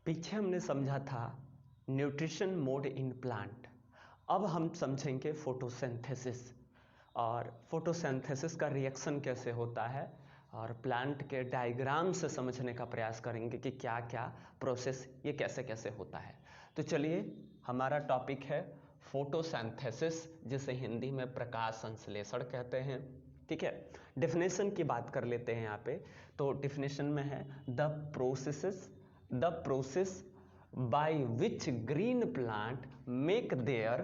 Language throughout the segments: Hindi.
पीछे हमने समझा था न्यूट्रिशन मोड इन प्लांट। अब हम समझेंगे फोटोसिंथेसिस और फोटोसिंथेसिस का रिएक्शन कैसे होता है और प्लांट के डायग्राम से समझने का प्रयास करेंगे कि क्या क्या प्रोसेस ये कैसे कैसे होता है। तो चलिए, हमारा टॉपिक है फोटोसिंथेसिस, जिसे हिंदी में प्रकाश संश्लेषण कहते हैं। ठीक है, डेफिनेशन की बात कर लेते हैं यहाँ पे। तो डेफिनेशन में है the process by which green plant make their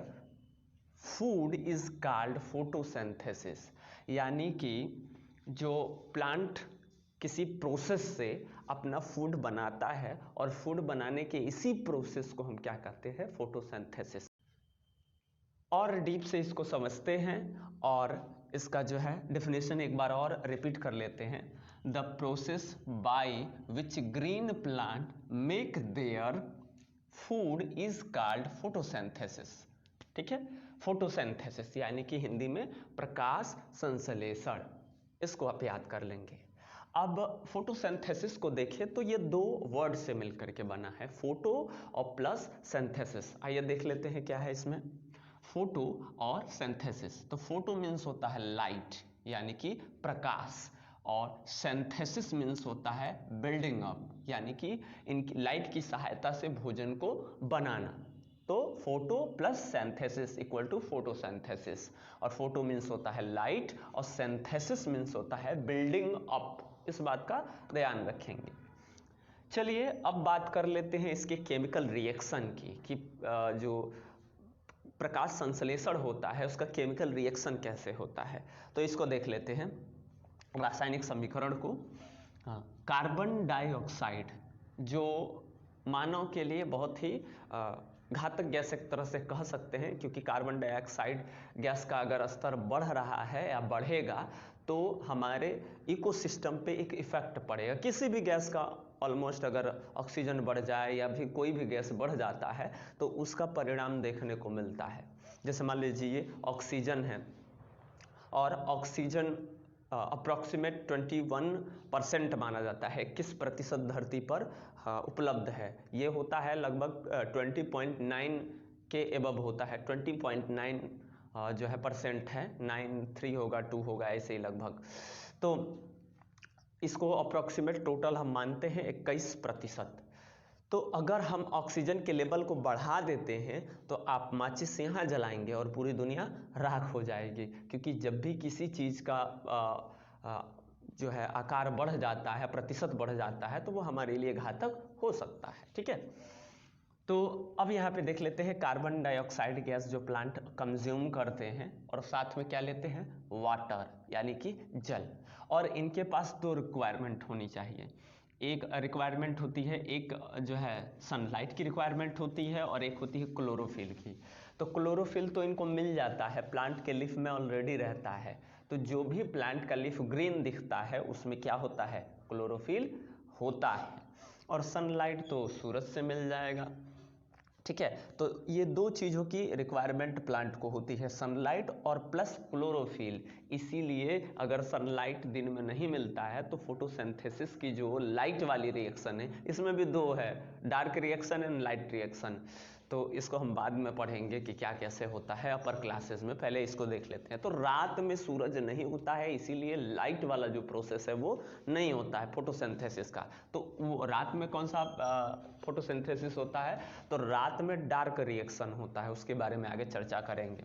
food is called photosynthesis. यानी कि जो प्लांट किसी प्रोसेस से अपना फूड बनाता है और फूड बनाने के इसी प्रोसेस को हम क्या कहते हैं, फोटोसिंथेसिस। और डीप से इसको समझते हैं और इसका जो है डेफिनेशन एक बार और रिपीट कर लेते हैं। The process by which green plant make their food is called photosynthesis. ठीक है, फोटोसिंथेसिस यानी कि हिंदी में प्रकाश संश्लेषण, इसको आप याद कर लेंगे। अब फोटोसिंथेसिस को देखें तो ये दो वर्ड से मिलकर के बना है, फोटो और प्लस सिंथेसिस। आइए देख लेते हैं क्या है इसमें, फोटो और सिंथेसिस। तो फोटो मीन्स होता है लाइट यानी कि प्रकाश, और सिंथेसिस मीन्स होता है बिल्डिंग अप यानी कि इनकी लाइट की सहायता से भोजन को बनाना। तो photo plus synthesis equal to photosynthesis. और फोटो मीन्स होता है लाइट और सिंथेसिस मीन्स होता है बिल्डिंग अप। इस बात का ध्यान रखेंगे। चलिए अब बात कर लेते हैं इसके केमिकल रिएक्शन की कि जो प्रकाश संश्लेषण होता है उसका केमिकल रिएक्शन कैसे होता है। तो इसको देख लेते हैं रासायनिक समीकरण को। कार्बन डाइऑक्साइड जो मानव के लिए बहुत ही घातक गैस एक तरह से कह सकते हैं, क्योंकि कार्बन डाइऑक्साइड गैस का अगर स्तर बढ़ रहा है या बढ़ेगा तो हमारे इकोसिस्टम पे एक इफेक्ट पड़ेगा। किसी भी गैस का ऑलमोस्ट अगर ऑक्सीजन बढ़ जाए या भी कोई भी गैस बढ़ जाता है तो उसका परिणाम देखने को मिलता है। जैसे मान लीजिए ऑक्सीजन है और ऑक्सीजन अप्रॉक्सीमेट 21% माना जाता है, किस प्रतिशत धरती पर उपलब्ध है। ये होता है लगभग 20.9 के एबव होता है, 20.9 जो है परसेंट है, 93 होगा 2 होगा ऐसे ही लगभग। तो इसको अप्रॉक्सीमेट टोटल हम मानते हैं 21%। तो अगर हम ऑक्सीजन के लेवल को बढ़ा देते हैं तो आप माचिस यहाँ जलाएंगे और पूरी दुनिया राख हो जाएगी, क्योंकि जब भी किसी चीज़ का जो है आकार बढ़ जाता है, प्रतिशत बढ़ जाता है, तो वो हमारे लिए घातक हो सकता है। ठीक है, तो अब यहाँ पे देख लेते हैं कार्बन डाइऑक्साइड गैस जो प्लांट कंज्यूम करते हैं और साथ में क्या लेते हैं, वाटर यानी कि जल। और इनके पास दो रिक्वायरमेंट होनी चाहिए। एक रिक्वायरमेंट होती है, एक जो है सनलाइट की रिक्वायरमेंट होती है और एक होती है क्लोरोफिल की। तो क्लोरोफिल तो इनको मिल जाता है, प्लांट के लीफ में ऑलरेडी रहता है। तो जो भी प्लांट का लीफ ग्रीन दिखता है उसमें क्या होता है, क्लोरोफिल होता है। और सनलाइट तो सूरज से मिल जाएगा। ठीक है, तो ये दो चीज़ों की रिक्वायरमेंट प्लांट को होती है, सनलाइट और प्लस क्लोरोफिल। इसीलिए अगर सनलाइट दिन में नहीं मिलता है तो फोटोसिंथेसिस की जो लाइट वाली रिएक्शन है, इसमें भी दो है, dark reaction and light reaction. तो इसको हम बाद में पढ़ेंगे कि क्या कैसे होता है अपर क्लासेस में, पहले इसको देख लेते हैं। तो रात में सूरज नहीं होता है, इसीलिए लाइट वाला जो प्रोसेस है वो नहीं होता है फोटोसिंथेसिस का। तो वो रात में कौन सा फोटोसिंथेसिस होता है, तो रात में डार्क रिएक्शन होता है, उसके बारे में आगे चर्चा करेंगे।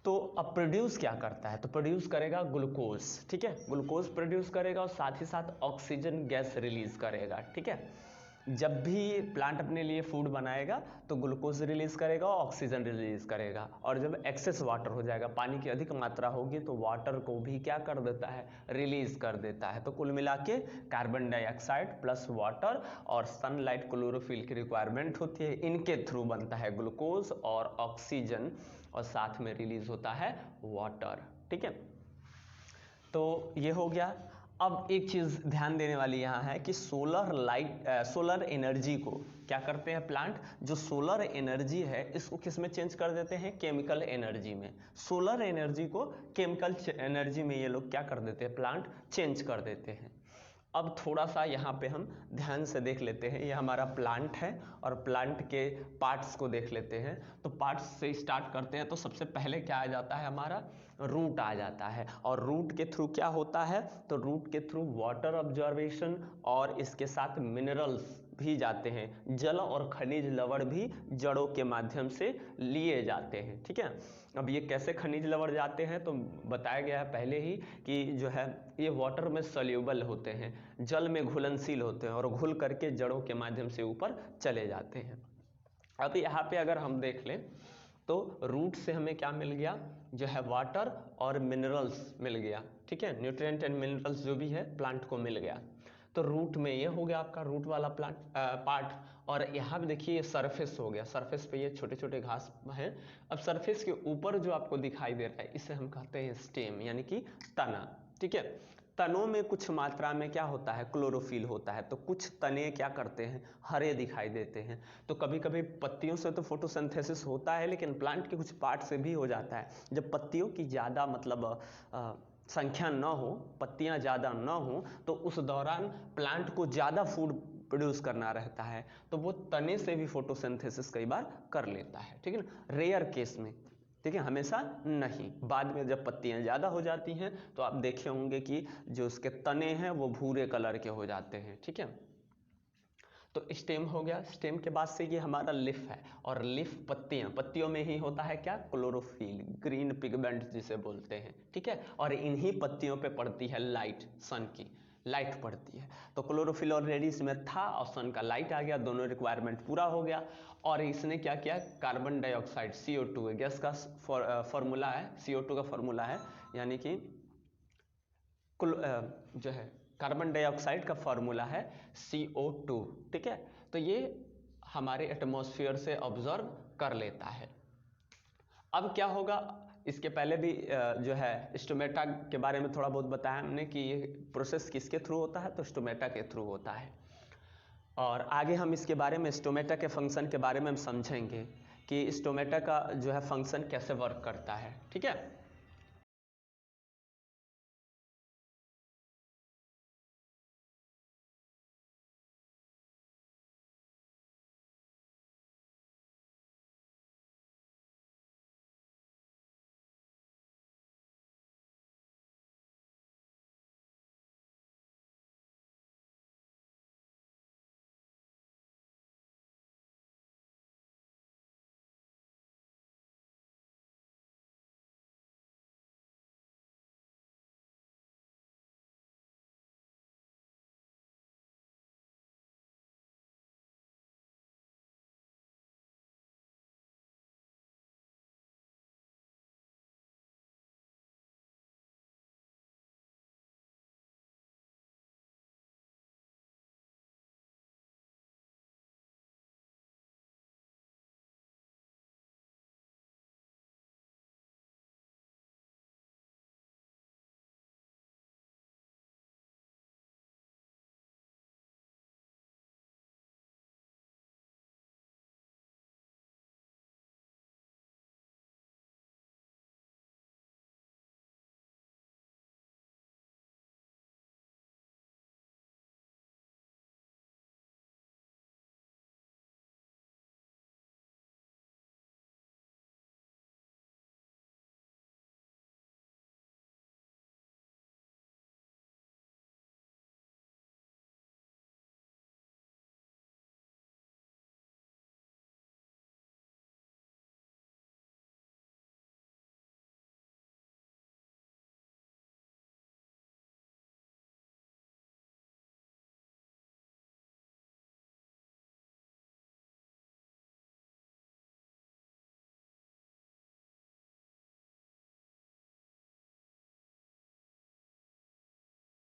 तो अब प्रोड्यूस क्या करता है, तो प्रोड्यूस करेगा ग्लूकोज। ठीक है, ग्लूकोज प्रोड्यूस करेगा और साथ ही साथ ऑक्सीजन गैस रिलीज करेगा। ठीक है, जब भी प्लांट अपने लिए फूड बनाएगा तो ग्लूकोज रिलीज करेगा, ऑक्सीजन रिलीज करेगा। और जब एक्सेस वाटर हो जाएगा, पानी की अधिक मात्रा होगी, तो वाटर को भी क्या कर देता है, रिलीज कर देता है। तो कुल मिला के कार्बन डाइऑक्साइड प्लस वाटर और सनलाइट क्लोरोफिल की रिक्वायरमेंट होती है, इनके थ्रू बनता है ग्लूकोज और ऑक्सीजन और साथ में रिलीज होता है वाटर। ठीक है, तो ये हो गया। अब एक चीज़ ध्यान देने वाली यहाँ है कि सोलर एनर्जी को क्या करते हैं प्लांट, जो सोलर एनर्जी है इसको किस में चेंज कर देते हैं, केमिकल एनर्जी में। सोलर एनर्जी को केमिकल एनर्जी में ये लोग क्या कर देते हैं, प्लांट चेंज कर देते हैं। अब थोड़ा सा यहाँ पे हम ध्यान से देख लेते हैं। ये हमारा प्लांट है और प्लांट के पार्ट्स को देख लेते हैं। तो पार्ट्स से स्टार्ट करते हैं। तो सबसे पहले क्या आ जाता है, हमारा रूट आ जाता है। और रूट के थ्रू क्या होता है, तो रूट के थ्रू वाटर ऑब्जर्वेशन और इसके साथ मिनरल्स भी जाते हैं। जल और खनिज लवण भी जड़ों के माध्यम से लिए जाते हैं। ठीक है, अब ये कैसे खनिज लवण जाते हैं, तो बताया गया है पहले ही कि जो है ये वाटर में सॉल्यूबल होते हैं, जल में घुलनशील होते हैं और घुल करके जड़ों के माध्यम से ऊपर चले जाते हैं। अब यहाँ पे अगर हम देख लें तो रूट से हमें क्या मिल गया, जो है वाटर और मिनरल्स मिल गया। ठीक है, न्यूट्रिएंट एंड मिनरल्स जो भी है प्लांट को मिल गया। तो रूट में ये हो गया आपका रूट वाला प्लांट पार्ट। और यहाँ पे देखिए ये सरफेस हो गया, सरफेस पे ये छोटे छोटे घास हैं। अब सरफेस के ऊपर जो आपको दिखाई दे रहा है इसे हम कहते हैं स्टेम, यानी कि तना। ठीक है, तनों में कुछ मात्रा में क्या होता है, क्लोरोफिल होता है। तो कुछ तने क्या करते हैं, हरे दिखाई देते हैं। तो कभी कभी पत्तियों से तो फोटोसिंथेसिस होता है, लेकिन प्लांट के कुछ पार्ट से भी हो जाता है। जब पत्तियों की ज़्यादा मतलब संख्या न हो, पत्तियां ज़्यादा न हो, तो उस दौरान प्लांट को ज़्यादा फूड प्रोड्यूस करना रहता है, तो वो तने से भी फोटोसिंथेसिस कई बार कर लेता है। ठीक है ना, रेयर केस में। ठीक है, हमेशा नहीं। बाद में जब पत्तियां ज़्यादा हो जाती हैं तो आप देखे होंगे कि जो उसके तने हैं वो भूरे कलर के हो जाते हैं। ठीक है, तो स्टेम हो गया। स्टेम के बाद से ये हमारा लिफ है, और लिफ पत्तियों में ही होता है क्या, क्लोरोफिल, ग्रीन पिगमेंट जिसे बोलते हैं। ठीक है, और इन्हीं पत्तियों पे पड़ती है लाइट, सन की लाइट पड़ती है। तो क्लोरोफिल ऑलरेडी इसमें था और सन का लाइट आ गया, दोनों रिक्वायरमेंट पूरा हो गया। और इसने क्या किया, कार्बन डाइऑक्साइड CO2 गैस का फॉर्मूला है, CO2 का फॉर्मूला है, यानी कि जो है कार्बन डाइऑक्साइड का फॉर्मूला है CO2। ठीक है, तो ये हमारे एटमॉस्फेयर से ऑब्जर्व कर लेता है। अब क्या होगा, इसके पहले भी जो है स्टोमेटा के बारे में थोड़ा बहुत बताया हमने कि ये प्रोसेस किसके थ्रू होता है, तो स्टोमेटा के थ्रू होता है। और आगे हम इसके बारे में, स्टोमेटा के फंक्शन के बारे में हम समझेंगे कि स्टोमेटा का जो है फंक्शन कैसे वर्क करता है। ठीक है,